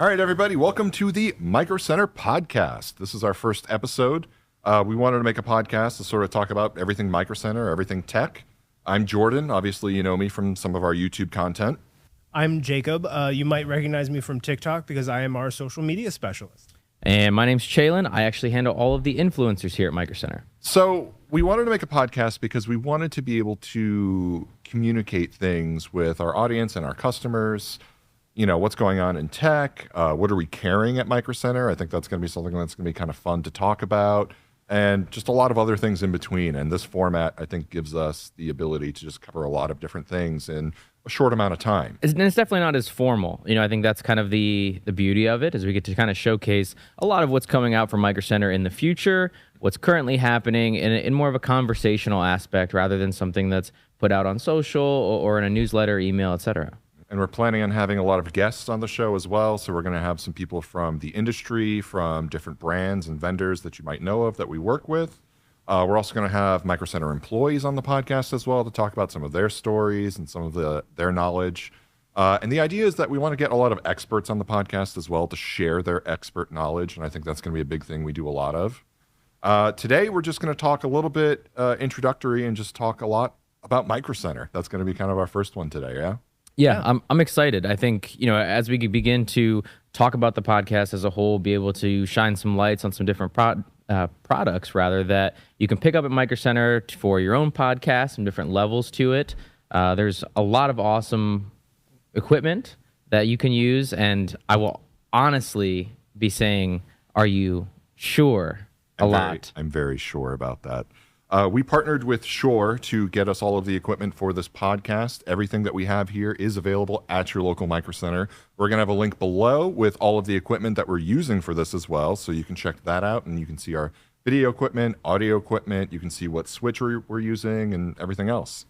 All right, everybody, welcome to the Microcenter podcast. This is our first episode. We wanted to make a podcast to sort of talk about everything Microcenter, everything tech. I'm Jordan. Obviously, you know me from some of our YouTube content. I'm Jacob. You might recognize me from TikTok because I am our social media specialist. And my name's Chalin. I actually handle all of the influencers here at Microcenter. So we wanted to make a podcast because we wanted to be able to communicate things with our audience and our customers. You know, what's going on in tech? What are we carrying at Microcenter? I think that's going to be something that's going to be kind of fun to talk about. And just a lot of other things in between. And this format, I think, gives us the ability to just cover a lot of different things in a short amount of time. And it's definitely not as formal. You know, I think that's kind of the beauty of it, is we get to kind of showcase a lot of what's coming out from Microcenter in the future, what's currently happening, in more of a conversational aspect rather than something that's put out on social or in a newsletter, email, etc. And we're planning on having a lot of guests on the show as well. So we're going to have some people from the industry, from different brands and vendors that you might know of that we work with. We're also going to have Microcenter employees on the podcast as well to talk about some of their stories and some of their knowledge. And the idea is that we want to get a lot of experts on the podcast as well to share their expert knowledge. And I think that's going to be a big thing we do a lot of. Today, we're just going to talk a little bit introductory and just talk a lot about Microcenter. That's going to be kind of our first one today, yeah? Yeah, I'm excited. I think, you know, as we begin to talk about the podcast as a whole, be able to shine some lights on some different products, rather, that you can pick up at Microcenter for your own podcast, some different levels to it. There's a lot of awesome equipment that you can use, and I will honestly be saying, are you sure? I'm very sure about that. We partnered with Shure to get us all of the equipment for this podcast. Everything that we have here is available at your local Microcenter. We're going to have a link below with all of the equipment that we're using for this as well, so you can check that out, and you can see our video equipment, audio equipment. You can see what switch we're using and everything else.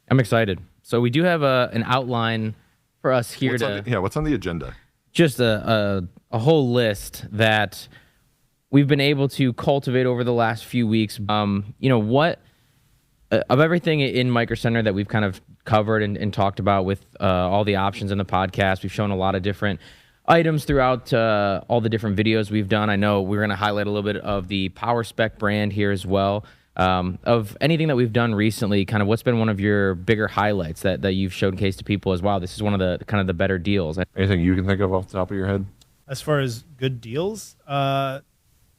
I'm excited. So we do have an outline for us here. What's on the agenda? Just a whole list that we've been able to cultivate over the last few weeks. You know, what of everything in Microcenter that we've kind of covered and talked about with all the options in the podcast. We've shown a lot of different items throughout all the different videos we've done. I know we're going to highlight a little bit of the PowerSpec brand here as well. Of anything that we've done recently, kind of what's been one of your bigger highlights that you've showcased to people as well? This is one of the kind of the better deals. Anything you can think of off the top of your head? As far as good deals,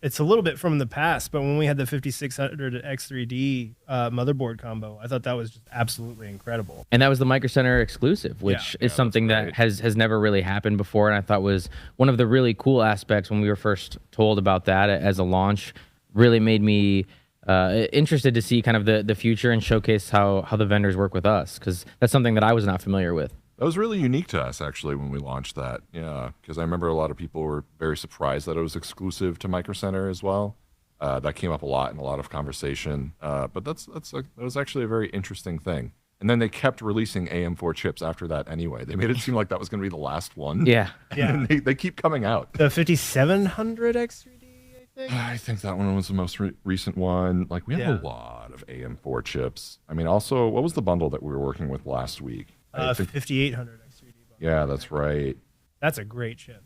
it's a little bit from the past, but when we had the 5600 X3D motherboard combo, I thought that was just absolutely incredible. And that was the Microcenter exclusive, which is something that has never really happened before, and I thought was one of the really cool aspects when we were first told about that as a launch. Really made me interested to see kind of the future and showcase how the vendors work with us, because that's something that I was not familiar with. That was really unique to us, actually, when we launched that. Yeah, because I remember a lot of people were very surprised that it was exclusive to Microcenter as well. That came up a lot in a lot of conversation. But that was actually a very interesting thing. And then they kept releasing AM4 chips after that anyway. They made it seem like that was going to be the last one. Yeah. And they keep coming out. The 5700 X3D, I think? I think that one was the most recent one. Like, we have a lot of AM4 chips. I mean, also, what was the bundle that we were working with last week? 5800 X3D bundle. Yeah, that's right. That's a great chip.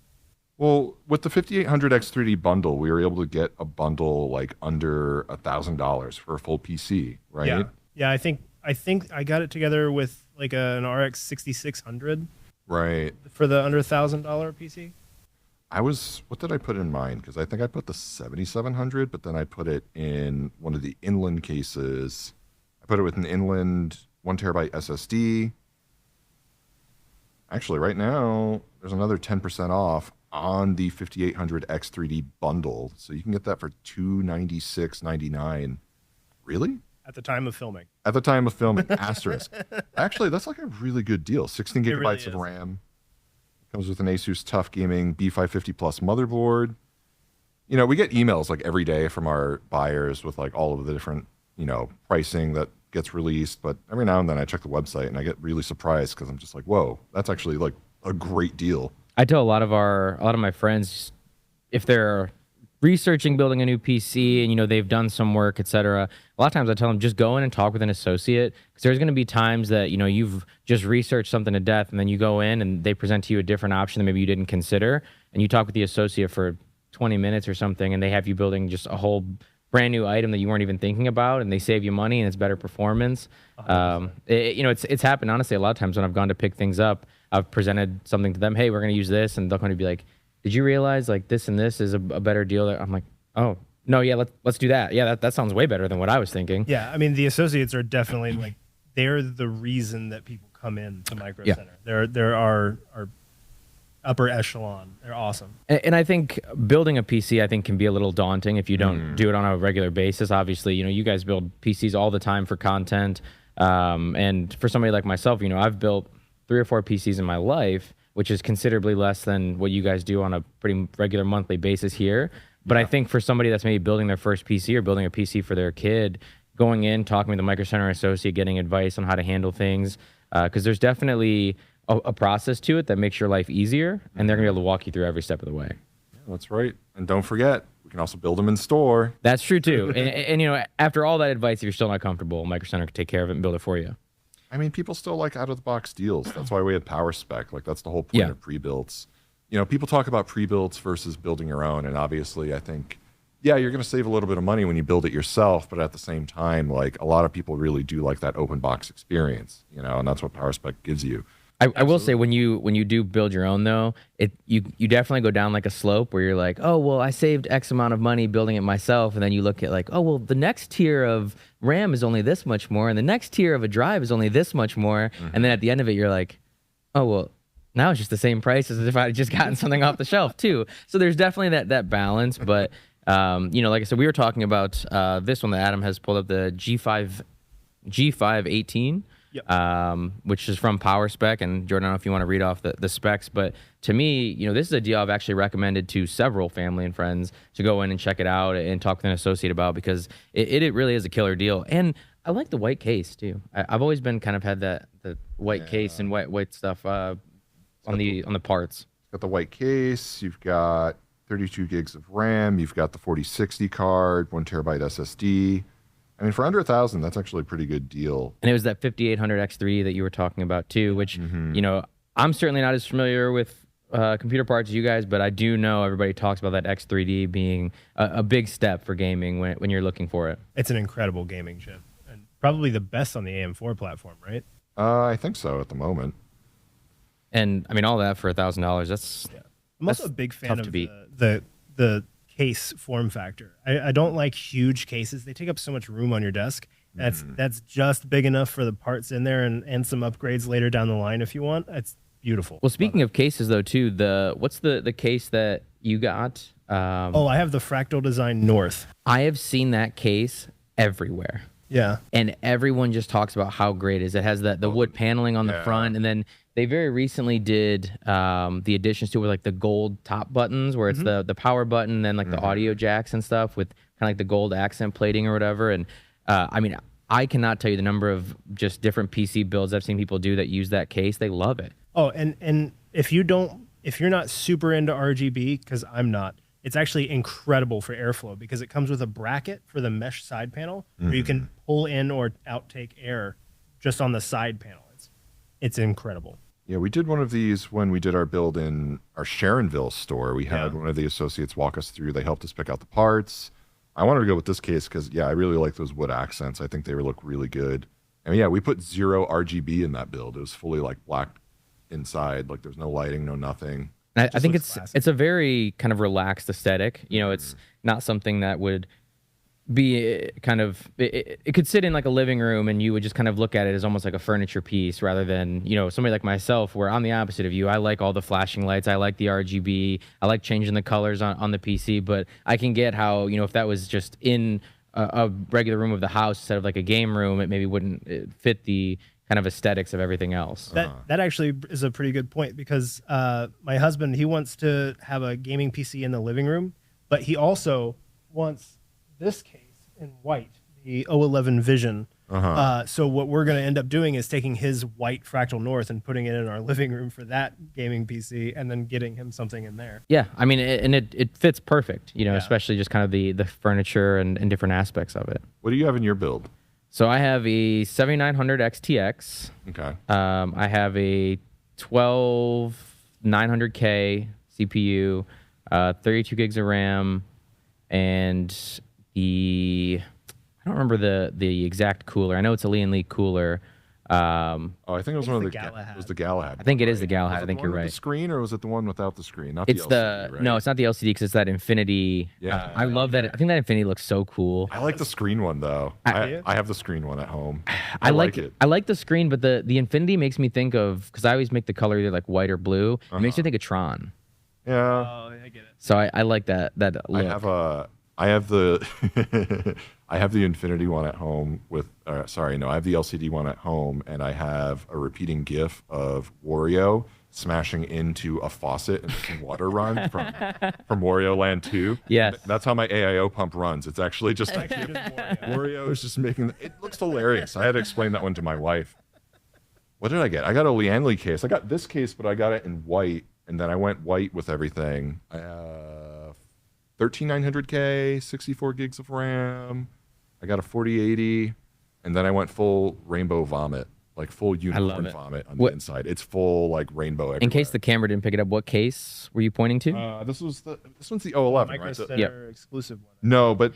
Well, with the 5800 X3D bundle, we were able to get a bundle like under $1,000 for a full PC, right? Yeah. I think I got it together with like an RX 6600. Right. For the under $1,000 PC. What did I put in mine? Because I think I put the 7700, but then I put it in one of the inland cases. I put it with an inland 1 terabyte SSD. Actually, right now, there's another 10% off on the 5800 X3D bundle. So you can get that for $296.99. Really? At the time of filming. At the time of filming, asterisk. Actually, that's like a really good deal. 16 gigabytes really of RAM. Comes with an Asus TUF Gaming B550 Plus motherboard. You know, we get emails like every day from our buyers with like all of the different, you know, pricing that gets released, but every now and then I check the website and I get really surprised because I'm just like, whoa, that's actually like a great deal. I tell a lot of my friends, if they're researching building a new PC and, you know, they've done some work, etc. A lot of times I tell them just go in and talk with an associate, because there's going to be times that, you know, you've just researched something to death and then you go in and they present to you a different option that maybe you didn't consider. and you talk with the associate for 20 minutes or something, and they have you building just a whole brand new item that you weren't even thinking about, and they save you money and it's better performance. It's happened honestly a lot of times when I've gone to pick things up. I've presented something to them. Hey, we're going to use this, and they'll kind of be like, "Did you realize like this and this is a better deal?" I'm like, "Oh no, yeah, let's do that. Yeah, that sounds way better than what I was thinking." Yeah, I mean the associates are definitely like they're the reason that people come in to Micro Center. They're our upper echelon. They're awesome. And I think building a PC, I think, can be a little daunting if you don't do it on a regular basis. Obviously, you guys build PCs all the time for content. And for somebody like myself, I've built 3 or 4 PCs in my life, which is considerably less than what you guys do on a pretty regular monthly basis here. But I think for somebody that's maybe building their first PC or building a PC for their kid, going in, talking with the Micro Center associate, getting advice on how to handle things, because there's definitely a process to it that makes your life easier, and they're gonna be able to walk you through every step of the way. Yeah, that's right. And don't forget, we can also build them in store. That's true too. and after all that advice, if you're still not comfortable, Micro Center can take care of it and build it for you. I mean, people still like out of the box deals. That's why we had PowerSpec. Like that's the whole point of pre-builds. People talk about pre-builds versus building your own, and obviously, I think, you're going to save a little bit of money when you build it yourself, but at the same time, like a lot of people really do like that open box experience, and that's what PowerSpec gives you. I will say when you do build your own though, you definitely go down like a slope where you're like, oh well, I saved X amount of money building it myself, and then you look at like, oh well, the next tier of RAM is only this much more, and the next tier of a drive is only this much more, and then at the end of it, you're like, oh well, now it's just the same price as if I had just gotten something off the shelf too. So there's definitely that balance, but like I said, we were talking about this one that Adam has pulled up, the G518. Yep. Which is from PowerSpec, and Jordan, I don't know if you want to read off the specs, but to me, this is a deal I've actually recommended to several family and friends to go in and check it out and talk with an associate about, because it really is a killer deal. And I like the white case too. I've always been kind of had the white case and white stuff on the parts. Got the white case. You've got 32 gigs of RAM. You've got the 4060 card, 1 terabyte SSD. I mean, for under $1,000, that's actually a pretty good deal. And it was that 5800 X3 that you were talking about too, which, I'm certainly not as familiar with computer parts as you guys, but I do know everybody talks about that X3D being a big step for gaming when you're looking for it. It's an incredible gaming chip, and probably the best on the AM4 platform, right? I think so at the moment. And I mean, all that for $1,000, that's... Yeah. I'm also a big fan of the case form factor. I don't like huge cases. They take up so much room on your desk. That's just big enough for the parts in there and some upgrades later down the line if you want. It's beautiful. Well, speaking of cases though too, what's the case that you got? I have the Fractal Design North. I have seen that case everywhere. Yeah. And everyone just talks about how great it is. It has the wood paneling on the front, and then they very recently did the additions to it with like the gold top buttons, where it's the power button, then like the audio jacks and stuff with kind of like the gold accent plating or whatever. And I mean, I cannot tell you the number of just different PC builds I've seen people do that use that case. They love it. Oh, and if you're not super into RGB, because I'm not, it's actually incredible for airflow because it comes with a bracket for the mesh side panel where you can pull in or outtake air just on the side panel. It's incredible. Yeah, we did one of these when we did our build in our Sharonville store. We had one of the associates walk us through. They helped us pick out the parts. I wanted to go with this case because, I really like those wood accents. I think they look really good. And we put 0 RGB in that build. It was fully like black inside. Like there's no lighting, no nothing. I think it's a very kind of relaxed aesthetic. It's not something that would be kind of, it could sit in like a living room and you would just kind of look at it as almost like a furniture piece rather than, somebody like myself where I'm the opposite of you. I like all the flashing lights. I like the RGB. I like changing the colors on the PC, but I can get how, if that was just in a regular room of the house instead of like a game room, it maybe wouldn't fit the kind of aesthetics of everything else. That actually is a pretty good point because my husband, he wants to have a gaming PC in the living room, but he also wants this case in white, the 011 Vision. So what we're going to end up doing is taking his white Fractal North and putting it in our living room for that gaming PC and then getting him something in there. Yeah, I mean, it fits perfect, especially just kind of the furniture and different aspects of it. What do you have in your build? So I have a 7900 XTX. Okay. I have a 12900K CPU, 32 gigs of RAM, and I don't remember the exact cooler. I know it's a Lian Li cooler. I think it was one of the Galahad. It was the Galahad. I think it is right? the Galahad. Was it I think the you're one with right. The screen, or was it the one without the screen? Not It's the LCD, right? no, it's not the LCD because it's that Infinity. Yeah. I love that. I think that Infinity looks so cool. I like the screen one though. I have the screen one at home. I like it. I like the screen, but the Infinity makes me think of, because I always make the color either like white or blue. It makes me think of Tron. Yeah. Oh, I get it. So I like that look. I have the I have the Infinity one at home with I have the LCD one at home, and I have a repeating GIF of Wario smashing into a faucet and making water run from Wario Land 2. Yes. That's how my AIO pump runs. It's actually just like Wario is just making it looks hilarious. I had to explain that one to my wife. What did I get? I got a Lian Li case. I got this case, but I got it in white, and then I went white with everything. 13900K, 64 gigs of RAM. I got a 4080, and then I went full rainbow vomit, like full unicorn vomit on the inside. It's full like rainbow everywhere. In case the camera didn't pick it up, what case were you pointing to? This one's the 011, right? Microcenter exclusive one. No, but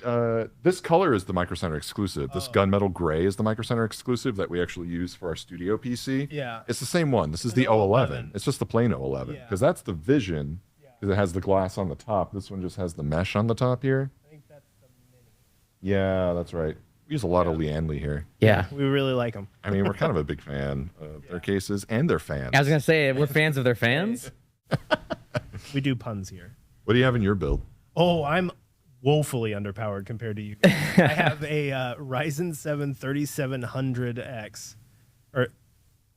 this color is the microcenter exclusive. This gunmetal gray is the microcenter exclusive that we actually use for our studio PC. Yeah. It's the same one. This is the 011. It's just the plain 011 because that's the Vision. Because it has the glass on the top. This one just has the mesh on the top here. I think that's the mini. Yeah, that's right. We use a lot of Lian Li here. Yeah. We really like them. I mean, we're kind of a big fan of their cases and their fans. I was gonna say we're fans of their fans. We do puns here. What do you have in your build? Oh, I'm woefully underpowered compared to you guys. I have a Ryzen 7 3700X, or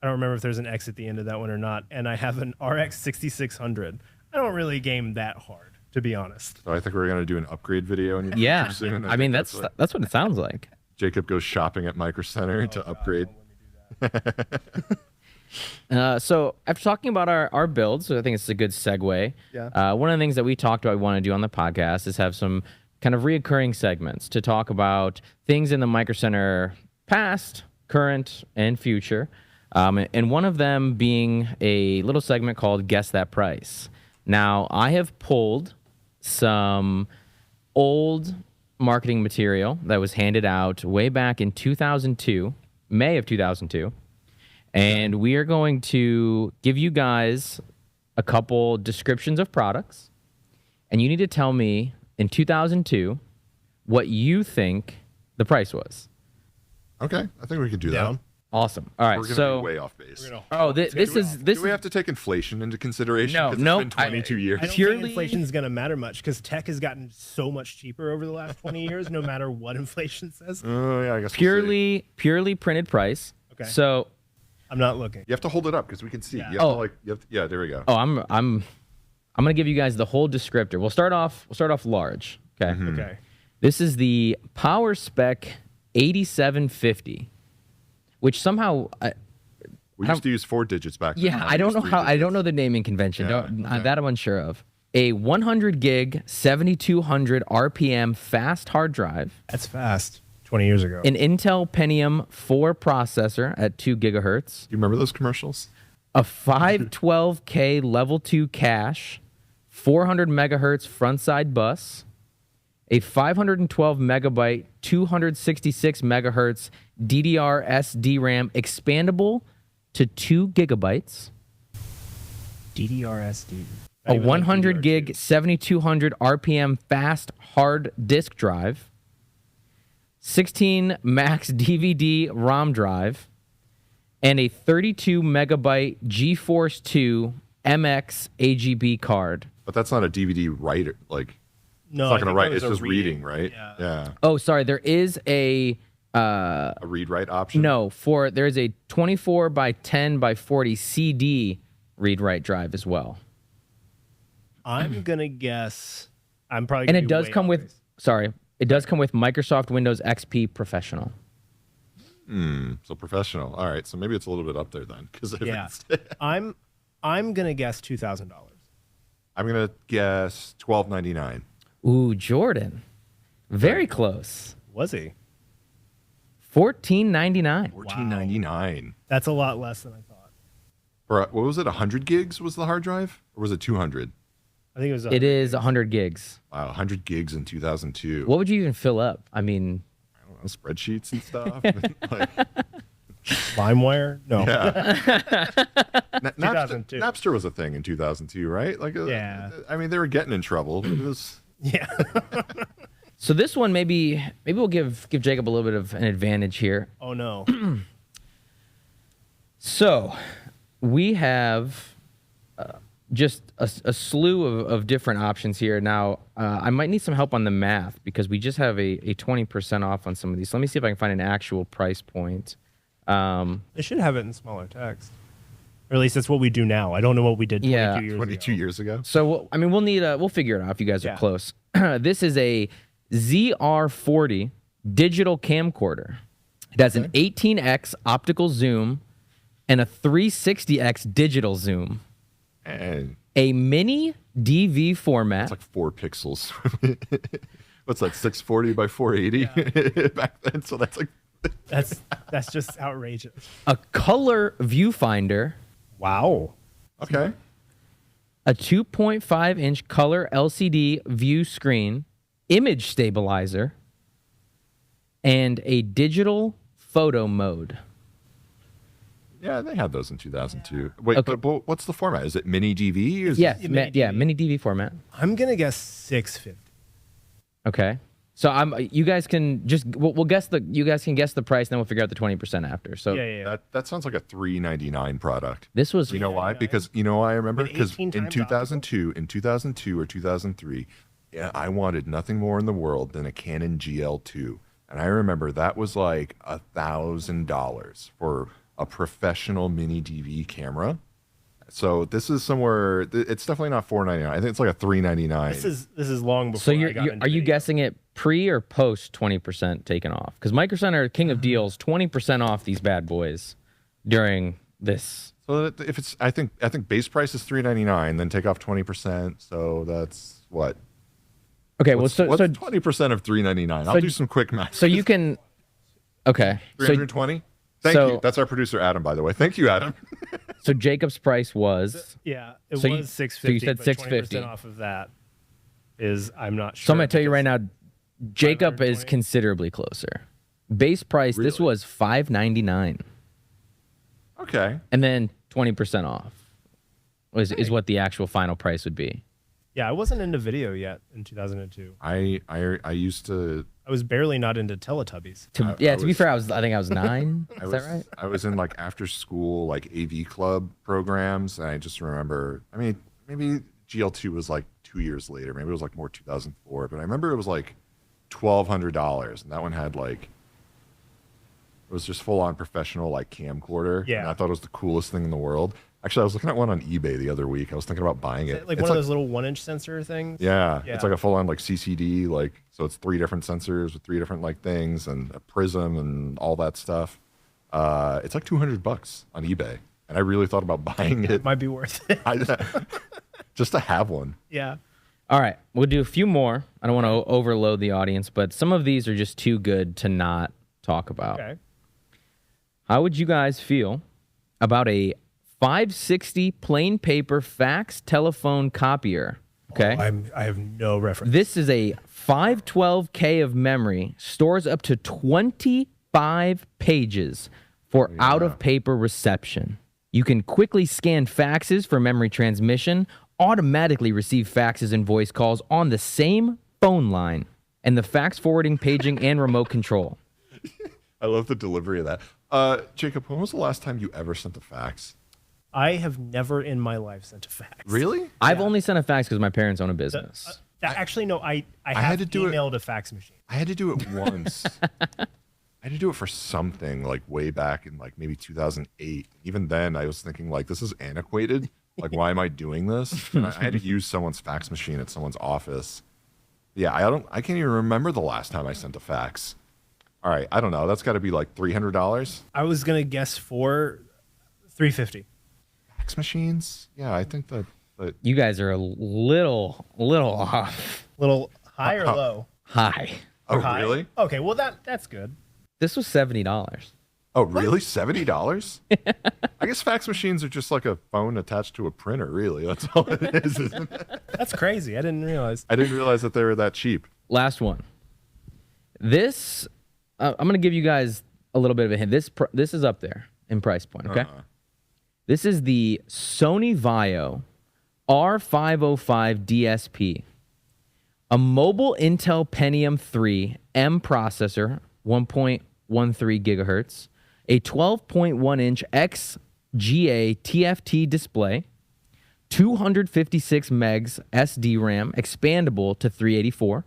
I don't remember if there's an X at the end of that one or not, and I have an RX 6600. I don't really game that hard, to be honest. So I think we're gonna do an upgrade video. Yeah. Soon. I mean that's what it sounds like. Jacob goes shopping at Microcenter to upgrade. So after talking about our builds, so I think it's a good segue. Yeah. One of the things that we talked about we want to do on the podcast is have some kind of reoccurring segments to talk about things in the Micro Center past, current, and future. And one of them being a little segment called Guess That Price. Now, I have pulled some old marketing material that was handed out way back in 2002, May of 2002. And we are going to give you guys a couple descriptions of products. And you need to tell me in 2002 what you think the price was. Okay, I think we can do that. Awesome. All right, We're gonna so be way off base. this Do we have to take inflation into consideration? No, 'Cause no, it's been 22 years. I don't Purely- think inflation is going to matter much because tech has gotten so much cheaper over the last 20 years, no matter what inflation says. Oh yeah, I guess we'll see. purely printed price. Okay. So, I'm not looking. You have to hold it up because we can see. Yeah. You have to yeah, there we go. I'm gonna give you guys the whole descriptor. We'll start off large. Okay. Okay. This is the PowerSpec 8750, which somehow. We used to use 4 digits back then. Yeah, Now I we don't use know 3 how. I don't digits. know the naming convention. Yeah, okay. That I'm unsure of. A 100 gig, 7200 RPM fast hard drive. That's fast. 20 years ago. An Intel Pentium 4 processor at 2 gigahertz. Do you remember those commercials? A 512K level 2 cache, 400 megahertz front side bus, a 512 megabyte, 266 megahertz DDR SDRAM expandable to 2 gigabytes, DDR-SD. a 100 gig, 7200 RPM fast hard disk drive, 16 max DVD ROM drive, and a 32 megabyte GeForce 2 MX AGB card. But that's not a DVD writer. Like, No, it's not I going to think write. that was It's a just reading, right? Yeah. Oh, sorry, there is a read-write option? no, there is a 24 by 10 by 40 CD read-write drive as well. I'm going to guess. I'm probably And gonna it be does way come off with base. it does come with Microsoft Windows XP Professional. So professional. All right. So maybe it's a little bit up there then. Yeah. I'm going to guess $2,000. I'm going to guess $12.99. Ooh, Jordan. Very close. Was he? $14.99. $14.99. That's a lot less than I thought. For what was it? 100 gigs was the hard drive, or was it 200? I think it was. It is 100 gigs. Wow, 100 gigs in 2002. What would you even fill up? I mean, I don't know, spreadsheets and stuff. Like, LimeWire? No. yeah. 2002. Napster was a thing in 2002, right? Like, Yeah. I mean, they were getting in trouble. It was. Yeah. so this one maybe we'll give Jacob a little bit of an advantage here. Oh no. So we have just a slew of different options here. Now, I might need some help on the math because we just have a 20% off on some of these. So let me see if I can find an actual price point. They should have it in smaller text. Or at least that's what we do now. I don't know what we did 22 years ago. So, I mean, we'll figure it out if you guys are close. This is a ZR40 digital camcorder. It has an 18x optical zoom and a 360x digital zoom. And A mini DV format. it's like 4 pixels. What's that? 640 by 480 back then. So that's like. That's just outrageous. A color viewfinder. Wow. Okay. A 2.5-inch color LCD view screen, image stabilizer, and a digital photo mode. Yeah, they had those in 2002. Wait, Okay. but what's the format? Is it mini DV? Or is Yes, it- mini DV format. I'm gonna guess 650. Okay. So you guys can just we'll guess you guys can guess the price, then we'll figure out the 20% after. So Yeah. that sounds like a $399 product. this was You know why? Because you know why I remember? With Because 18 in times 2002 or 2003, yeah, I wanted nothing more in the world than a Canon GL2, and I remember that was like $1,000 for a professional mini DV camera. So this is somewhere. It's definitely not $499. I think it's like a $399. This is long before. So I got into are you video. guessing it pre or post 20% taken off? Because microcenter, king of deals, 20% off these bad boys during this. So if it's, I think base price is $399, then take off 20%. So that's what. Okay, What's 20% of $399? I'll do some quick math. So you can. Okay. So 320. Thank so- you. That's our producer Adam, by the way. Thank you, Adam. so Jacob's price was. Yeah, it So was you- 650. so you said but 650. 20% off of that is I'm not sure. So I'm going to tell you because- right now, Jacob is 520? considerably closer. Base price, this Really? was $599, Okay. and then 20% off is what the actual final price would be. Yeah, I wasn't into video yet in 2002. I used to. I was barely not into Teletubbies. To be fair, I think I was 9. Is that right? I was in like after school like AV club programs, and I just remember. I mean, maybe GL2 was like 2 years later. Maybe it was like more 2004. But I remember it was like $1,200, and that one had like. It was just full on professional like camcorder. Yeah. And I thought it was the coolest thing in the world. Actually, I was looking at one on eBay the other week. I was thinking about buying it. Like It's one of those little 1-inch sensor things. Yeah, Yeah. it's like a full-on like CCD, like so it's 3 different sensors with 3 different like things and a prism and all that stuff. It's like $200 on eBay, and I really thought about buying it Might be worth it. just to have one. Yeah. All right, we'll do a few more. I don't want to overload the audience, but some of these are just too good to not talk about. Okay. How would you guys feel about a 560 plain paper fax telephone copier? Okay. I have no reference. This is a 512K of memory, stores up to 25 pages for out of paper reception. You can quickly scan faxes for memory transmission, automatically receive faxes and voice calls on the same phone line, and the fax forwarding, paging, and remote control. I love the delivery of that. Jacob, when was the last time you ever sent a fax? I have never in my life sent a fax. Really? I've only sent a fax because my parents own a business. Actually, no. I have had to do it- emailed a fax machine. I had to do it once. I had to do it for something like way back in like maybe 2008. Even then, I was thinking like, this is antiquated. Like, why am I doing this? And I had to use someone's fax machine at someone's office. Yeah, I can't even remember the last time I sent a fax. All right, I don't know. That's got to be like $300. I was gonna guess for $350. Fax machines? Yeah, I think that. You guys are a little off. Little high or low? High. Oh, High? really? Okay, well that's good. This was $70. Oh, really? $70? I guess fax machines are just like a phone attached to a printer, really. That's all it is, isn't it? That's crazy. I didn't realize. I didn't realize that they were that cheap. Last one. This, I'm going to give you guys a little bit of a hint. This is up there in price point, okay? This is the Sony Vaio R505 DSP. A mobile Intel Pentium 3 M processor, 1.13 gigahertz. A 12.1-inch XGA TFT display, 256 megs SD RAM, expandable to 384.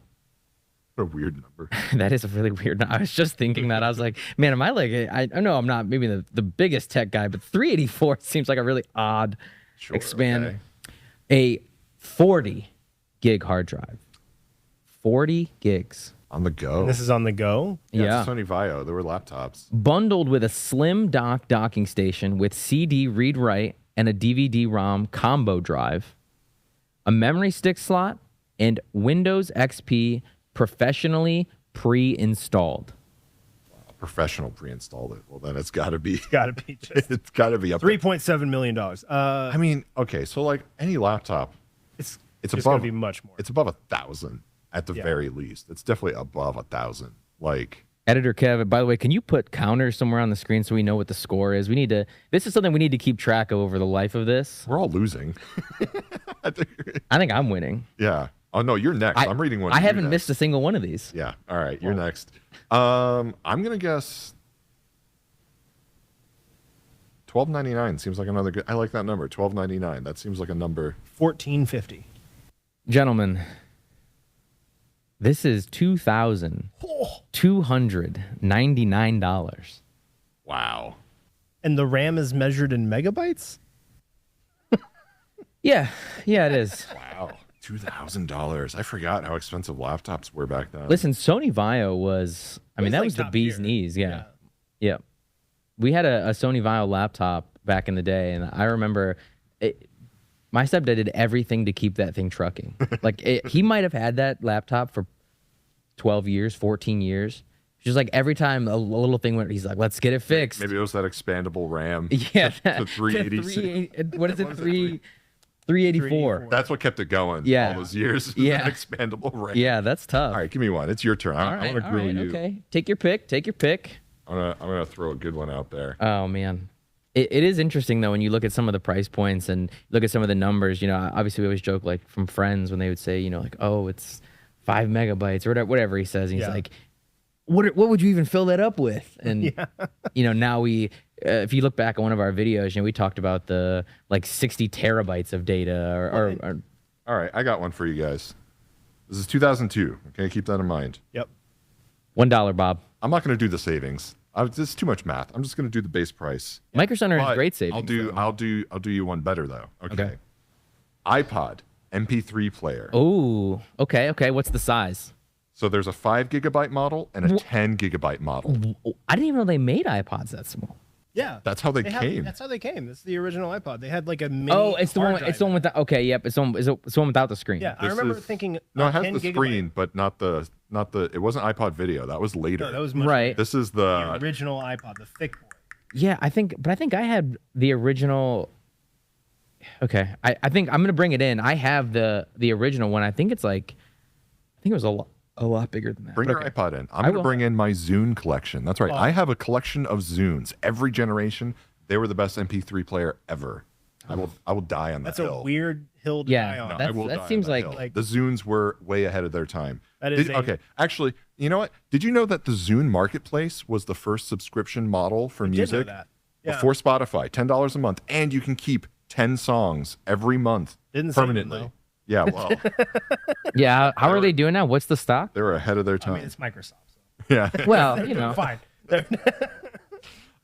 What a weird number. That is a really weird number. I was just thinking that. I was like, man, am I like, I know I'm not maybe the biggest tech guy, but 384 seems like a really odd expand. Okay. A 40 gig hard drive. 40 gigs. On the go. And this is on the go. Yeah, it's a Sony Vaio. They were laptops. Bundled with a slim docking station with CD read-write and a DVD-ROM combo drive, a memory stick slot, and Windows XP professionally pre-installed. Professional pre-installed it. Well, then it's got to be. It's got to be just It's got to be up. $3.7 million. I mean, okay, so like any laptop, It's it's just above gonna be much more. It's above 1,000 at the very least. It's definitely above 1,000. Like, Editor Kev, by the way, can you put counters somewhere on the screen so we know what the score is? This is something we need to keep track of over the life of this. we're all losing. I think I'm winning. Yeah. Oh no, you're next. I'm reading one. I of you haven't next. missed a single one of these. Yeah. All right, you're next. I'm gonna guess $12.99 seems like another good. I like that number. $12.99. That seems like a number. $14.50. Gentlemen, this is $2,299. Wow. And the RAM is measured in megabytes? Yeah, it is. Wow. $2,000. I forgot how expensive laptops were back then. Listen, Sony Vaio was, I mean, that like was the top bee's tier. knees. Yeah. We had a Sony Vaio laptop back in the day, and I remember my stepdad did everything to keep that thing trucking. He might have had that laptop for 12 years, 14 years. Just like every time a little thing went, he's like, let's get it fixed. Maybe it was that expandable RAM. Yeah. The 386. What is it? 384. That's what kept it going Yeah. all those years. Yeah. That expandable RAM. Yeah, that's tough. All right, give me one. It's your turn. I want to grill you. Okay. Take your pick. I'm gonna throw a good one out there. Oh man, it is interesting though when you look at some of the price points and look at some of the numbers. You know, obviously we always joke like from friends when they would say, you know, like, oh, it's 5 megabytes or whatever he says. And he's like, what would you even fill that up with? And you know, now if you look back at one of our videos, you know, we talked about the like 60 terabytes of data or All right, I got one for you guys. This is 2002. Okay, keep that in mind. Yep. $1, Bob. I'm not going to do the savings. This is too much math. I'm just going to do the base price. Microcenter But has great savings. I'll do you one better though. Okay. iPod MP3 player. Oh, okay. What's the size? So there's a 5 gigabyte model and a 10 gigabyte model. I didn't even know they made iPods that small. Yeah. That's how they came. That's how they came. That's the original iPod. They had like a mini. Oh, it's the hard one. drive It's the one in it. with the. Okay, yep. It's the one without the screen. Yeah, I This remember is- thinking. No, it has 10 the gigabyte. screen, but not the. It wasn't iPod Video. That was later. No, that was much Right. This is the the. original iPod, the thick boy. Yeah, I think I had the original. Okay, I think I'm gonna bring it in. I have the original one. I think it was a lot bigger than that. Bring But your okay. iPod in. I'm I going to will. bring in my Zune collection. That's right. I have a collection of Zunes. Every generation, they were the best MP3 player ever. I will die on that That's hill. a weird hill to Yeah, die on. No, I That's- will that die on seems that like- hill. like- the Zunes were way ahead of their time. That is okay. Actually, you know what? Did you know that the Zune Marketplace was the first subscription model for I did know music that. Yeah. before Spotify? $10 a month, and you can keep 10 songs every month Didn't save them, permanently. though. Yeah, well, Yeah, how are they doing now? What's the stock? they were ahead of their I time. mean, it's Microsoft. So. Yeah. Well, you know, Fine.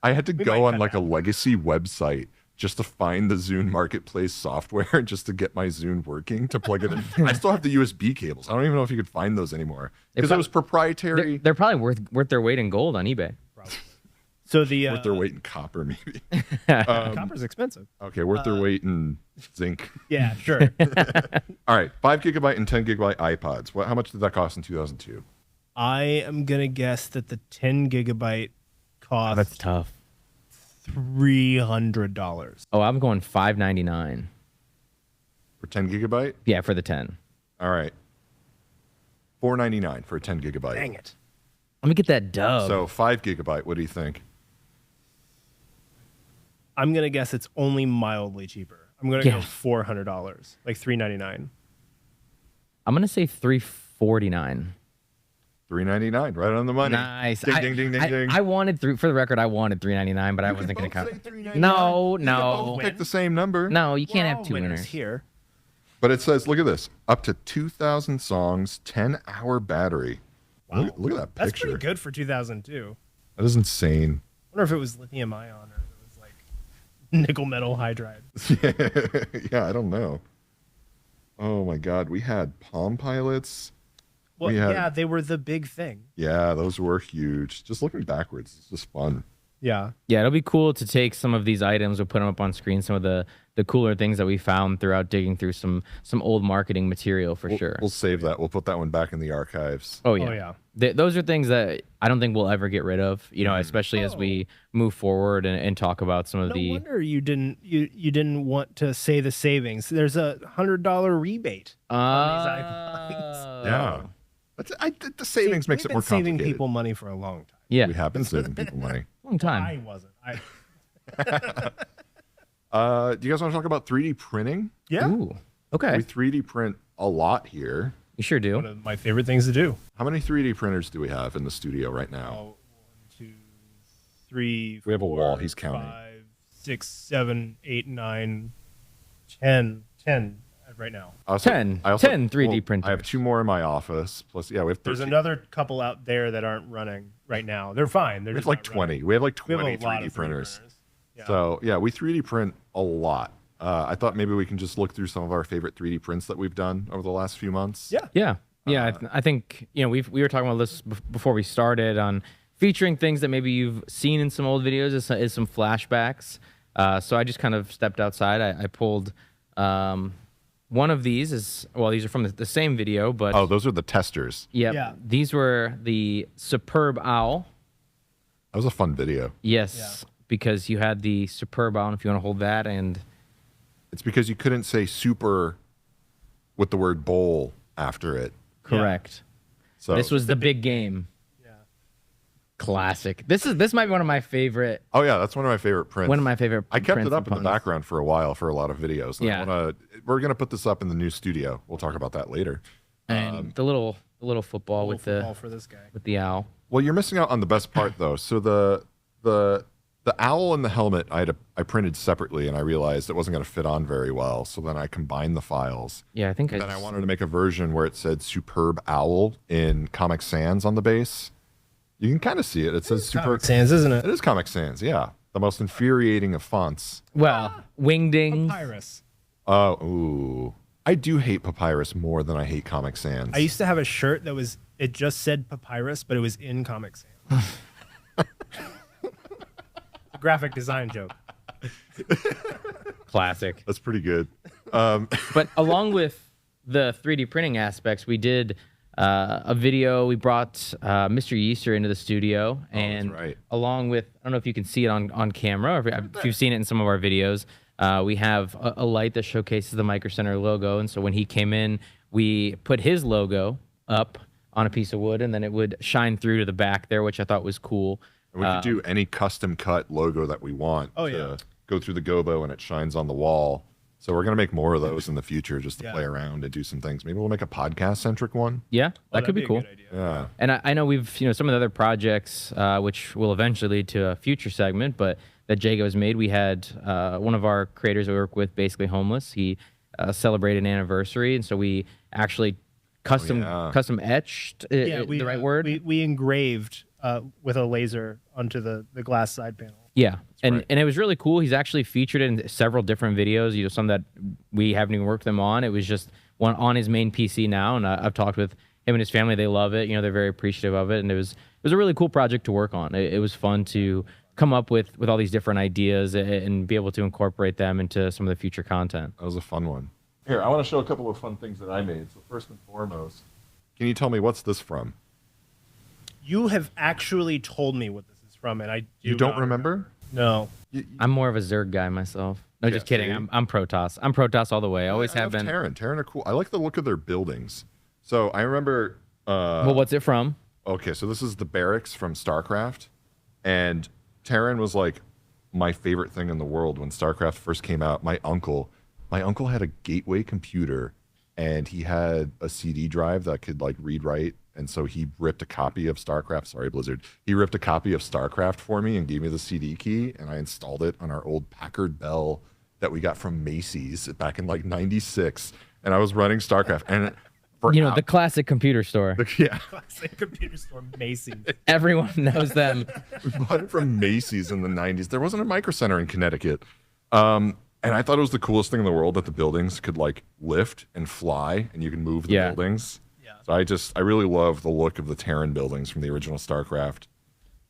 I had to might go on cut like a legacy website just to find the Zune Marketplace software just to get my Zune working to plug it in. I still have the USB cables. I don't even know if you could find those anymore because it was proprietary. they're probably worth their weight in gold on eBay. So the Worth their weight in copper, maybe. copper's expensive. Okay, worth their weight in zinc. Yeah, sure. All right, 5 gigabyte and 10 gigabyte iPods. How much did that cost in 2002? I am gonna guess that the 10 gigabyte cost That's tough. $300. Oh, I'm going $599. For 10 gigabyte? Yeah, for the 10. All right. $499 for a 10 gigabyte. Dang it. Let me get that dub. So 5 gigabyte, what do you think? I'm going to guess it's only mildly cheaper. I'm going to go $400, like $399. I'm gonna say $349. $399, right on the money. Nice. Ding, ding, ding, ding, ding. I wanted for the record, I wanted $399, but I wasn't gonna count. No, no, Pick the same number. no. You can't We're have all two winners. here. But it says, look at this, up to 2,000 songs, 10-hour battery. Wow. Look at that That's picture. pretty good for 2002. That is insane. I wonder if it was lithium ion or if it was like nickel metal hydride. Yeah, I don't know. Oh my God, we had Palm Pilots. Well, We had- yeah, they were the big thing. Yeah, those were huge. Just looking backwards, it's just fun. Yeah. Yeah, it'll be cool to take some of these items, we'll put them up on screen, some of the cooler things that we found throughout digging through some old marketing material for sure. We'll save that. We'll put that one back in the archives. Oh yeah. Oh, yeah. Those are things that I don't think we'll ever get rid of, especially as we move forward and talk about some of No the wonder you didn't want to say the savings. There's a $100 rebate on these iPods. Yeah. The savings makes We've it more been saving complicated. people money for a long time. Yeah, We have been saving people money. long time. I wasn't. Do you guys want to talk about 3D printing? Yeah. Ooh, okay. We 3D print a lot here. You sure do. One of my favorite things to do. How many 3D printers do we have in the studio right now? Oh, 1, 2, 3. We have a 4, wall. He's counting. 5, 6, 7, 8, 9, 10 right now. I also- 10 I also- 10 3D well, printers. I have 2 more in my office. Plus, yeah, we have 13. There's another couple out there that aren't running right now. They're fine. They're We have just like not 20. running. We have like We have 20 a lot 3D of 3D printers. Yeah. So yeah, we 3D print a lot. I thought maybe we can just look through some of our favorite 3D prints that we've done over the last few months. Yeah. Yeah. I think we were talking about this before we started on featuring things that maybe you've seen in some old videos is some flashbacks. So I just kind of stepped outside. I pulled one of these these are from the same video, but Oh, those are the testers. Yeah. these were the Superb Owl. That was a fun video. Yes, because you had the Superb Owl. And if you want to hold that, and It's because you couldn't say super with the word bowl after it. correct. So This was the big game. Yeah. Classic. This might be one of my favorite. Oh yeah, that's one of my favorite prints. One of my favorite. I kept prints it up in the and puns. background for a while for a lot of videos. And Yeah. we're gonna put this up in the new studio. We'll talk about that later. And the little football with Football the for this guy. with the owl. Well, you're missing out on the best part though. So the owl and the helmet I printed separately, and I realized it wasn't going to fit on very well. So then I combined the files. Yeah, I think Then I wanted to make a version where it said Superb Owl in Comic Sans on the base. You can kind of see it. It says Super. Comic Sans, isn't It it? is Comic Sans, yeah. The most infuriating of fonts. Well, wingdings. Papyrus. Oh, ooh. I do hate Papyrus more than I hate Comic Sans. I used to have a shirt it just said Papyrus, but it was in Comic Sans. A graphic design joke. Classic. That's pretty good. But along with the 3D printing aspects, we did a video. We brought Mr. Yeaster into the studio, and right. along with, I don't know if you can see it on camera, or if you've seen it in some of our videos, we have a light that showcases the microcenter logo. And so when he came in, we put his logo up on a piece of wood, and then it would shine through to the back there, which I thought was cool. And we could do any custom cut logo that we want. Oh, to yeah. Go through the gobo and it shines on the wall. So we're gonna make more of those in the future, just to Yeah. play around and do some things. Maybe we'll make a podcast centric one. Yeah, that That'd could be a cool. good idea. Yeah. And I know we've, some of the other projects, which will eventually lead to a future segment, but that Jago has made. We had one of our creators we work with, Basically Homeless. He celebrated an anniversary, and so we actually custom etched, the right word? We engraved with a laser onto the glass side panel. Yeah, and right. and it was really cool. He's actually featured in several different videos. Some that we haven't even worked them on. It was just one on his main PC now, and I've talked with him and his family. They love it. They're very appreciative of it, and it was a really cool project to work on. It was fun to come up with all these different ideas and be able to incorporate them into some of the future content. That was a fun one. Here, I want to show a couple of fun things that I made. So first and foremost, can you tell me what's this from? You have actually told me what this is from, and I do You don't not remember? No. I'm more of a Zerg guy myself. No, just Yeah, kidding. see? I'm Protoss. I'm Protoss all the way. I always I have love been. Terran are cool. I like the look of their buildings. So I remember. Well, what's it from? Okay, so this is the barracks from StarCraft, and Terran was like my favorite thing in the world when StarCraft first came out. My uncle had a gateway computer, and he had a CD drive that could like read write, and so he ripped a copy of StarCraft. Sorry, Blizzard. He ripped a copy of StarCraft for me and gave me the CD key, and I installed it on our old Packard Bell that we got from Macy's back in like '96, and I was running StarCraft and. The classic computer store. Yeah. Classic computer store, Macy's. Everyone knows them. We bought it from Macy's in the 90s. There wasn't a microcenter in Connecticut. And I thought it was the coolest thing in the world that the buildings could like lift and fly and you can move the buildings. Yeah. So I really love the look of the Terran buildings from the original StarCraft.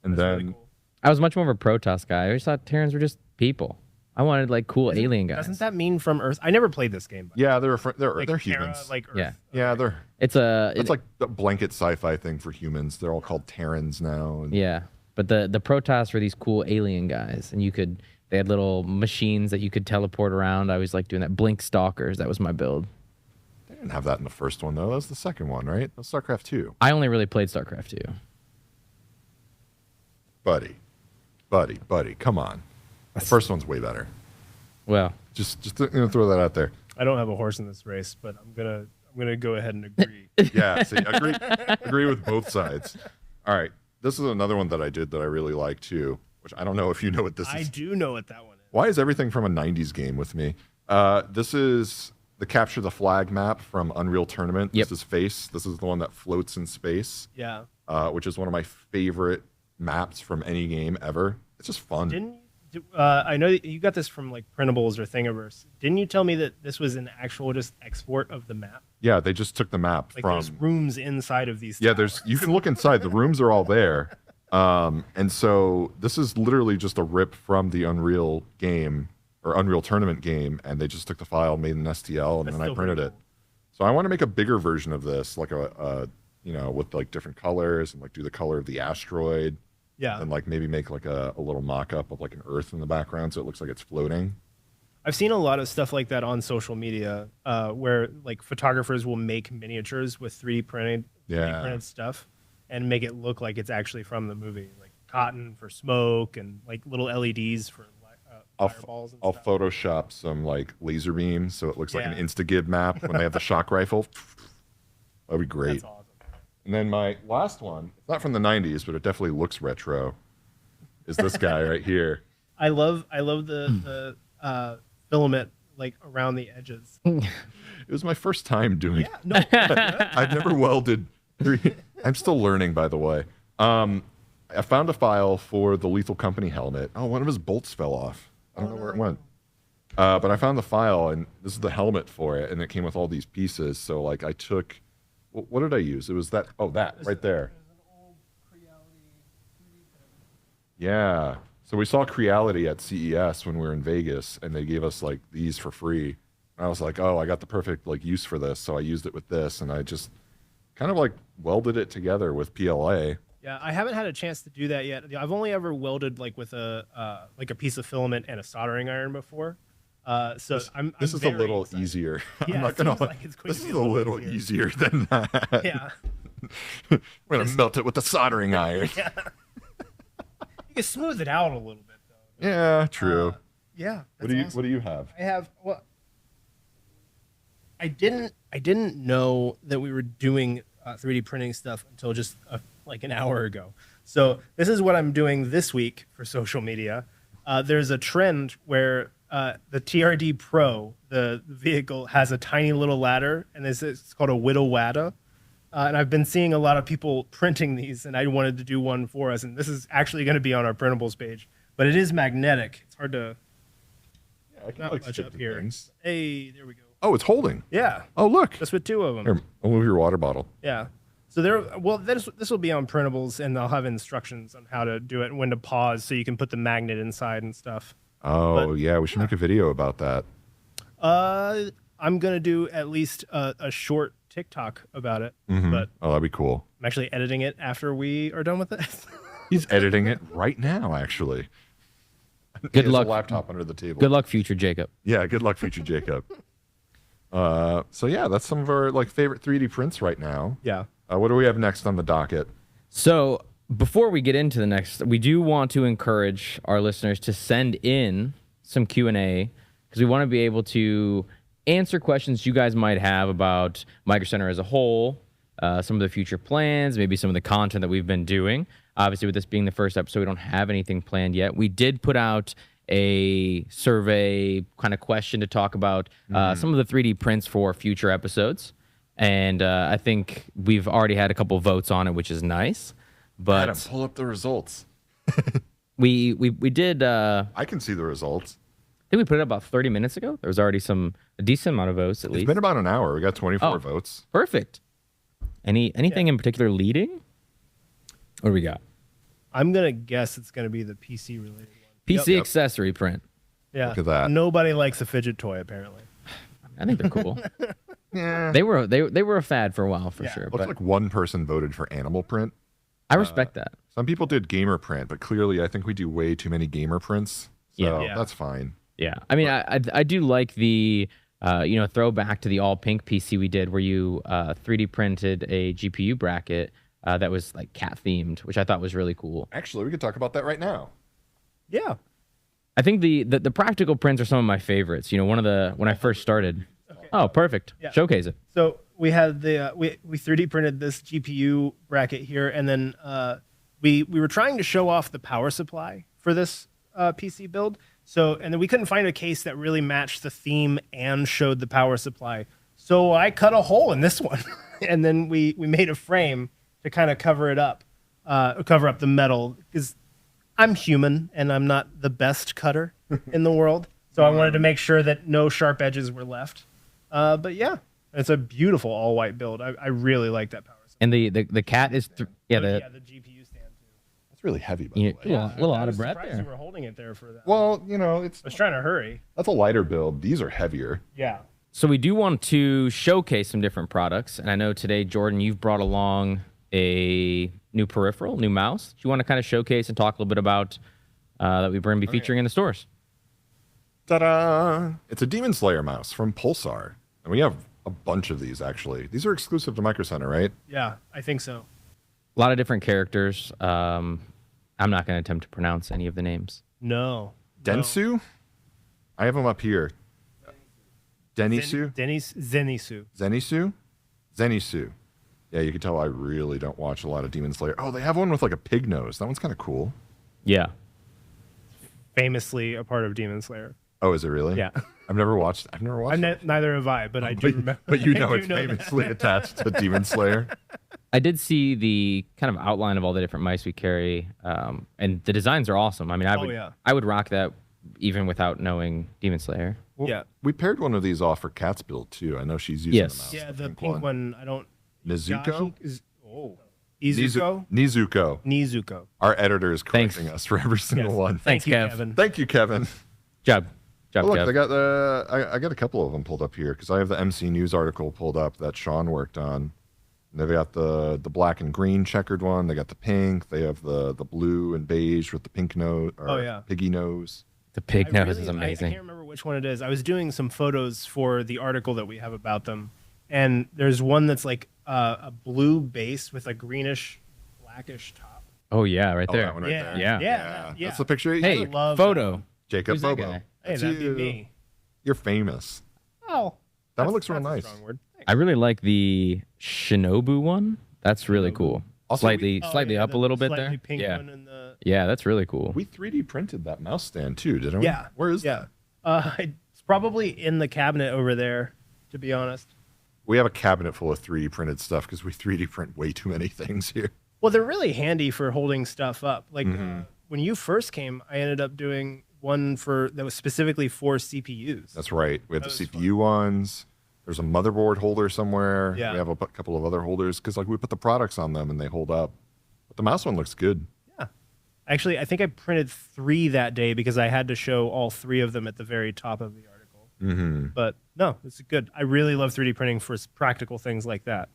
And That's then really cool. I was much more of a Protoss guy. I always thought Terrans were just people. I wanted like cool alien guys. Doesn't that mean from Earth? I never played this game. yeah, they're Like they're Terra, humans. like Earth. Yeah. Yeah, It's it's like the blanket sci-fi thing for humans. They're all called Terrans now. And Yeah, but the Protoss were these cool alien guys, and they had little machines that you could teleport around. I always liked doing that. Blink Stalkers, that was my build. They didn't have that in the first one though. That was the second one, right? That was StarCraft 2. I only really played StarCraft 2. Buddy, come on. The first one's way better. Well, Just throw that out there. I don't have a horse in this race, but I'm gonna go ahead and agree. Yeah, see, agree with both sides. All right, this is another one that I did that I really like too, which I don't know if you know what this I is. do know what that one is. Why is everything from a 90s game with me? This is the Capture the Flag map from Unreal Tournament. Yep. This is Face. This is the one that floats in space, Yeah. which is one of my favorite maps from any game ever. It's just fun. Didn't you? I know that you got this from like printables or Thingiverse. Didn't you tell me that this was an actual just export of the map? Yeah, they just took the map Like from. there's rooms inside of these. Yeah, towers. you can look inside. The rooms are all there. And so this is literally just a rip from the Unreal game or Unreal Tournament game, and they just took the file, made an STL, and That's then I still printed pretty it. cool. So I want to make a bigger version of this, like with like different colors and like do the color of the asteroid, Yeah. and like maybe make like a little mock-up of like an Earth in the background, so it looks like it's floating. I've seen a lot of stuff like that on social media, where like photographers will make miniatures with 3D printed stuff, and make it look like it's actually from the movie, like cotton for smoke and like little LEDs for fireballs and I'll stuff. Photoshop some like laser beams so it looks like an Yeah. Instagib map when they have the shock rifle. That'd be great. That's awesome. And then my last one, it's not from the 90s, but it definitely looks retro, is this guy right here. I love the filament like around the edges. It was my first time doing it. No, I've never welded. I'm still learning, by the way. I found a file for the Lethal Company helmet. Oh, one of his bolts fell off. I don't know where it went. But I found the file, and this is the helmet for it, and it came with all these pieces. So, like, I took... What did I use? It was that... Oh, that right there. Yeah. So we saw Creality at CES when we were in Vegas, and they gave us, like, these for free. And I was like, oh, I got the perfect, like, use for this. So I used it with this, and I just kind of, like, welded it together with PLA. yeah, I haven't had a chance to do that yet. I've only ever welded like with a piece of filament and a soldering iron before. So This is a very little excited. easier. Yeah, I'm not it gonna. seems like it's going This to is be a little easier than that. Yeah, I'm gonna melt it with the soldering iron. you can smooth it out a little bit though. Yeah, true. Yeah. What do you have? I have I didn't know that we were doing 3D printing stuff until just like an hour ago. So this is what I'm doing this week for social media. There's a trend where the TRD Pro, the vehicle, has a tiny little ladder, and it's called a Whittle Wada. And I've been seeing a lot of people printing these, and I wanted to do one for us. And this is actually going to be on our printables page, but it is magnetic. It's hard to Yeah, I can not like much stick up to here. things. Hey, there we go. Oh, it's holding. Yeah, Oh, look. just with two of them. Here, I'll move your water bottle. Yeah. So this will be on printables, and they'll have instructions on how to do it and when to pause, so you can put the magnet inside and stuff. Oh, yeah. We should make a video about that. I'm gonna do at least a short TikTok about it, but Oh, that'd be cool. I'm actually editing it after we are done with this. He's editing it right now, actually. Good He has luck. a laptop under the table. Good luck, future Jacob. Yeah, good luck, future Jacob. So yeah, that's some of our like favorite 3D prints right now. Yeah. What do we have next on the docket? So before we get into the next, we do want to encourage our listeners to send in some Q&A because we want to be able to answer questions you guys might have about Micro Center as a whole, some of the future plans, maybe some of the content that we've been doing. Obviously, with this being the first episode, we don't have anything planned yet. We did put out a survey kind of question to talk about some of the 3D prints for future episodes. And I think we've already had a couple votes on it, which is nice. But Adam, pull up the results. we did. I can see the results. I think we put it about 30 minutes ago. There was already a decent amount of votes at least. It's been about an hour. We got 24 votes. Perfect. Anything in particular leading? What do we got? I'm gonna guess it's gonna be the PC related one. PC accessory print. Yeah. Look at that. Nobody likes a fidget toy apparently. I think they're cool. Yeah. They were a fad for a while for sure. Looks But like one person voted for animal print. I respect that. Some people did gamer print, but clearly I think we do way too many gamer prints. So Yeah. that's fine. Yeah. I mean, I do like the throwback to the all pink PC we did where you 3D printed a GPU bracket that was like cat themed, which I thought was really cool. Actually, we could talk about that right now. Yeah. I think the practical prints are some of my favorites. You know, when I first started. Okay. Oh, perfect. Yeah. Showcase it. So we had the we 3D printed this GPU bracket here, and then we were trying to show off the power supply for this PC build. So and then we couldn't find a case that really matched the theme and showed the power supply. So I cut a hole in this one, and then we made a frame to kind of cover it up, cover up the metal because I'm human and I'm not the best cutter in the world. So I wanted to make sure that no sharp edges were left. But yeah, it's a beautiful all white build. I really like that power supply. And the cat is the GPU stand too. That's really heavy, by the way. A little I out was of breath surprised there. you were holding it there for that. Well, I was trying to hurry. that's a lighter build. These are heavier. Yeah. So we do want to showcase some different products, and I know today, Jordan, you've brought along a new peripheral, new mouse. Do you want to kind of showcase and talk a little bit about that we're going to be featuring in the stores? Ta-da! It's a Demon Slayer mouse from Pulsar. And we have a bunch of these, actually. These are exclusive to Micro Center, right? Yeah, I think so. A lot of different characters. I'm not going to attempt to pronounce any of the names. No. Densu? I have them up here. Denisu? Zenisu. Zenisu? Zenisu. Yeah, you can tell I really don't watch a lot of Demon Slayer. Oh, they have one with like a pig nose. That one's kind of cool. Yeah. Famously a part of Demon Slayer. Oh, is it really? Yeah. I've never watched it. Neither have I, but I do remember. But you know I it's do know famously attached to Demon Slayer. I did see the kind of outline of all the different mice we carry, and the designs are awesome. I mean, I would rock that even without knowing Demon Slayer. Well, Yeah. We paired one of these off for Kat's build, too. I know she's using Yes. the mouse. Yeah, the pink one. I don't. Nizuko? Izuko? Nizuko. Nizuko. Our editor is correcting us for every single one. Thanks, Thank you, Kev. Kevin. Thank you, Kevin. Job, Oh, look, Kev. I got I got a couple of them pulled up here because I have the MC News article pulled up that Sean worked on. And they've got the black and green checkered one. They got the pink. They have the blue and beige with the pink nose. Oh, yeah. Piggy nose. The pig nose is I amazing. can't remember which one it is. I was doing some photos for the article that we have about them, and there's one that's like a blue base with a greenish, blackish top. Oh yeah, right Oh, there. that one right Yeah. there. Yeah. That's the picture. Hey, love photo. Jacob Who's that Bobo. guy? Hey, That's that'd be you. me. You're famous. Oh, That one looks real that's a nice. strong word. I really like the Shinobu one. That's really cool. Also, slightly up a little bit slightly there. Pink Yeah, one and the yeah, that's really cool. We 3D printed that mouse stand too, didn't we? yeah. Where is yeah? that? It's probably in the cabinet over there. To be honest. We have a cabinet full of 3D printed stuff because we 3D print way too many things here. Well, they're really handy for holding stuff up. Like Mm-hmm. when you first came, I ended up doing one that was specifically for CPUs. That's right. We have the That was CPU ones. There's a motherboard holder somewhere. Yeah. We have a couple of other holders because like we put the products on them and they hold up. But the mouse one looks good. Yeah. Actually, I think I printed 3 that day because I had to show all 3 of them at the very top of the article. Mm-hmm. But no, it's good. I really love 3D printing for practical things like that.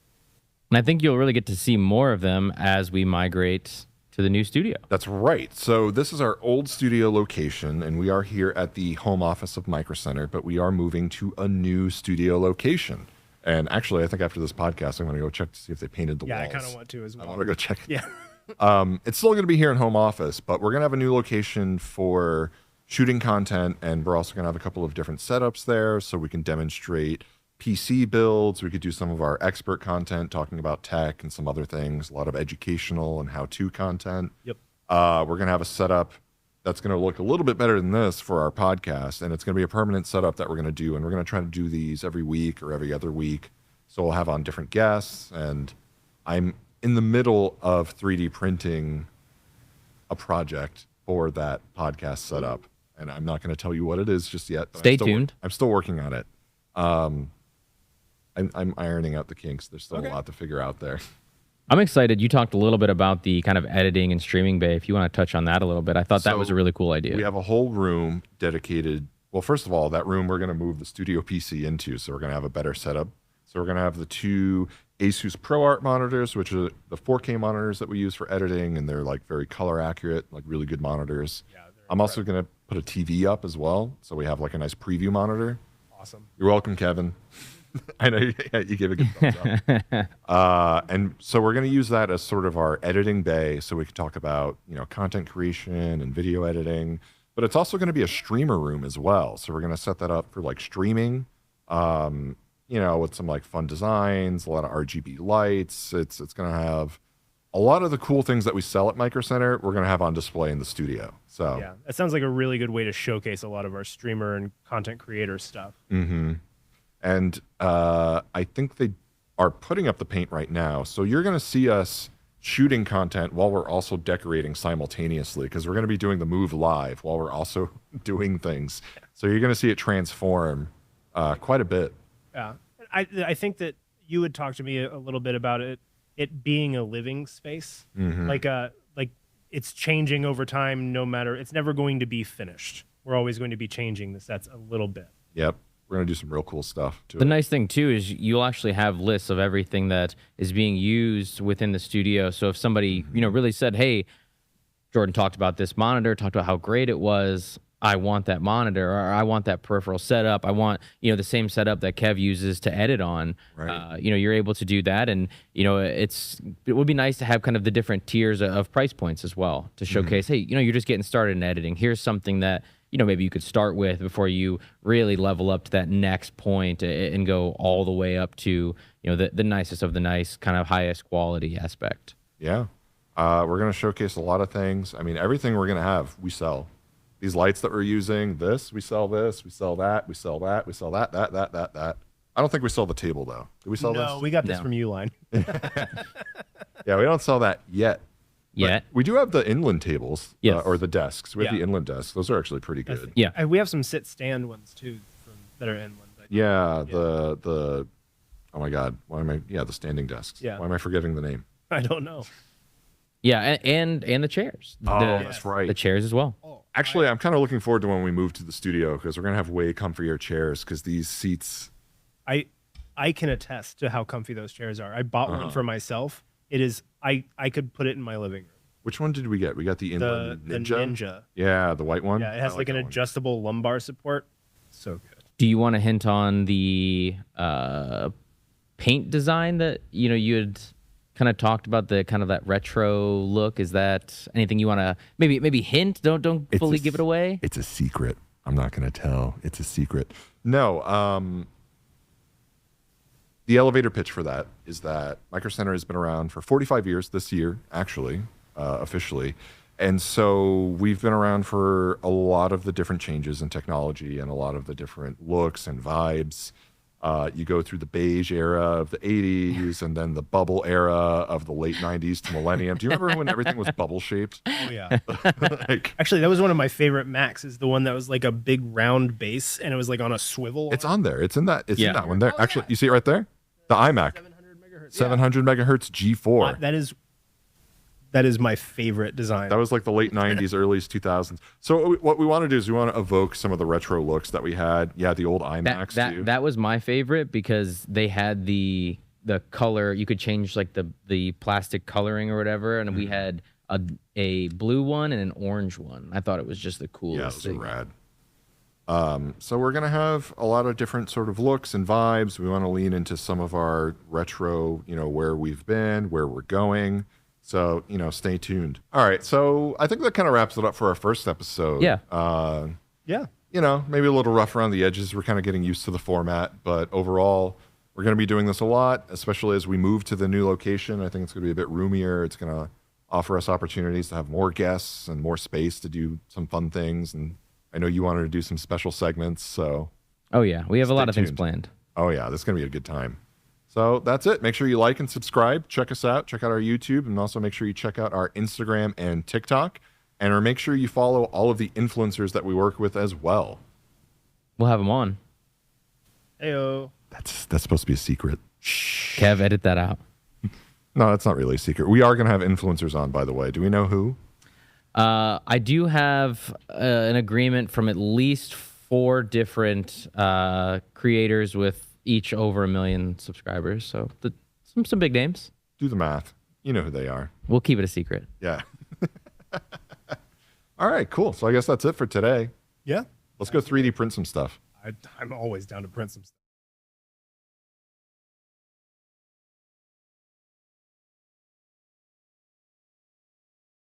And I think you'll really get to see more of them as we migrate to to the new studio. That's right. So this is our old studio location, and we are here at the home office of Microcenter, but we are moving to a new studio location. And actually, I think after this podcast, I'm going to go check to see if they painted the walls. Yeah, I kind of want to as well. I want to go check. Yeah. It's still going to be here in home office, but we're going to have a new location for shooting content, and we're also going to have a couple of different setups there so we can demonstrate PC builds. We could do some of our expert content talking about tech and some other things, a lot of educational and how-to content. Yep. We're going to have a setup that's going to look a little bit better than this for our podcast, and it's going to be a permanent setup that we're going to do, and we're going to try to do these every week or every other week. So we'll have on different guests, and I'm in the middle of 3D printing a project for that podcast setup, and I'm not going to tell you what it is just yet. Stay tuned. I'm still working on it. I'm ironing out the kinks. There's still a lot to figure out there. I'm excited. You talked a little bit about the kind of editing and streaming bay. If you want to touch on that a little bit, I thought that was a really cool idea. We have a whole room dedicated. Well, first of all, that room we're going to move the studio PC into, so we're going to have a better setup. So we're going to have the two Asus ProArt monitors, which are the 4K monitors that we use for editing, and they're like very color accurate, like really good monitors. Yeah, I'm also going to put a TV up as well, so we have like a nice preview monitor. Awesome. You're welcome, Kevin. I know you gave a good thumbs up. And so we're going to use that as sort of our editing bay, so we can talk about content creation and video editing. But it's also going to be a streamer room as well. So we're going to set that up for like streaming, with some like fun designs, a lot of RGB lights. It's going to have a lot of the cool things that we sell at Microcenter. We're going to have on display in the studio. So yeah, that sounds like a really good way to showcase a lot of our streamer and content creator stuff. Mm-hmm. And I think they are putting up the paint right now. So you're going to see us shooting content while we're also decorating simultaneously, because we're going to be doing the move live while we're also doing things. So you're going to see it transform quite a bit. Yeah. I think that you would talk to me a little bit about it being a living space. Mm-hmm. Like it's changing over time. No matter, it's never going to be finished. We're always going to be changing the sets a little bit. Yep. We're going to do some real cool stuff too. The nice thing too is you'll actually have lists of everything that is being used within the studio. So if somebody, really said, hey, Jordan talked about this monitor, talked about how great it was, I want that monitor, or I want that peripheral setup, I want, the same setup that Kev uses to edit on. Right. You're able to do that. And, it would be nice to have kind of the different tiers of price points as well to showcase, hey, you're just getting started in editing. Here's something that, maybe you could start with before you really level up to that next point and go all the way up to, the nicest of the nice, kind of highest quality aspect. Yeah. We're going to showcase a lot of things. I mean, everything we're going to have, we sell. These lights that we're using, we sell this, we sell that, we sell that, we sell that. I don't think we sell the table, though. Do we sell this? No, we got this from Uline. Yeah, we don't sell that yet. Yet. We do have the inland tables, Yes. Or the desks. We have the inland desks. Those are actually pretty good. Yeah. We have some sit-stand ones, too, that are inland. Yeah, the oh my God, the standing desks. Yeah. Why am I forgetting the name? I don't know. Yeah, and the chairs. That's right. The chairs as well. Actually, I'm kind of looking forward to when we move to the studio, because we're going to have way comfier chairs, because these seats... I can attest to how comfy those chairs are. I bought one for myself. It is... I could put it in my living room. Which one did we get? We got the Inland Ninja? The Ninja. Yeah, the white one. Yeah, it has like an adjustable lumbar support. So good. Do you want to hint on the paint design that you had kind of talked about, the kind of that retro look? Is that anything you want to maybe hint? Don't fully give it away. It's a secret. I'm not going to tell. It's a secret. No. The elevator pitch for that is that Microcenter has been around for 45 years this year, actually, officially. And so we've been around for a lot of the different changes in technology and a lot of the different looks and vibes. You go through the beige era of the 80s and then the bubble era of the late 90s to millennium. Do you remember when everything was bubble shaped? Oh, yeah. Actually, that was one of my favorite Macs, is the one that was like a big round base and it was like on a swivel. It's on there. It's in that one there. Actually, you see it right there? The iMac. 700 megahertz G4. That is my favorite design. That was like the late 90s, early 2000s. So what we want to do is we want to evoke some of the retro looks that we had. Yeah, the old iMacs too. That was my favorite because they had the color. You could change like the plastic coloring or whatever, and we had a blue one and an orange one. I thought it was just the coolest Yeah, those are thing. rad. So we're going to have a lot of different sort of looks and vibes. We want to lean into some of our retro, where we've been, where we're going. So, stay tuned. All right. So I think that kind of wraps it up for our first episode. Yeah. Yeah. Maybe a little rough around the edges. We're kind of getting used to the format, but overall, we're going to be doing this a lot, especially as we move to the new location. I think it's going to be a bit roomier. It's going to offer us opportunities to have more guests and more space to do some fun things. And I know you wanted to do some special segments, so. Oh, yeah. We have a lot of things tuned. planned. Oh, yeah. This is going to be a good time. So that's it. Make sure you like and subscribe. Check us out. Check out our YouTube. And also make sure you check out our Instagram and TikTok. And make sure you follow all of the influencers that we work with as well. We'll have them on. Heyo. That's supposed to be a secret. Shh. Kev, edit that out. No, that's not really a secret. We are going to have influencers on, by the way. Do we know who? I do have an agreement from at least 4 different creators with each over 1 million subscribers. So some big names. Do the math. You know who they are. We'll keep it a secret. Yeah. All right, cool. So I guess that's it for today. Yeah. Let's go 3D print some stuff. I'm always down to print some stuff.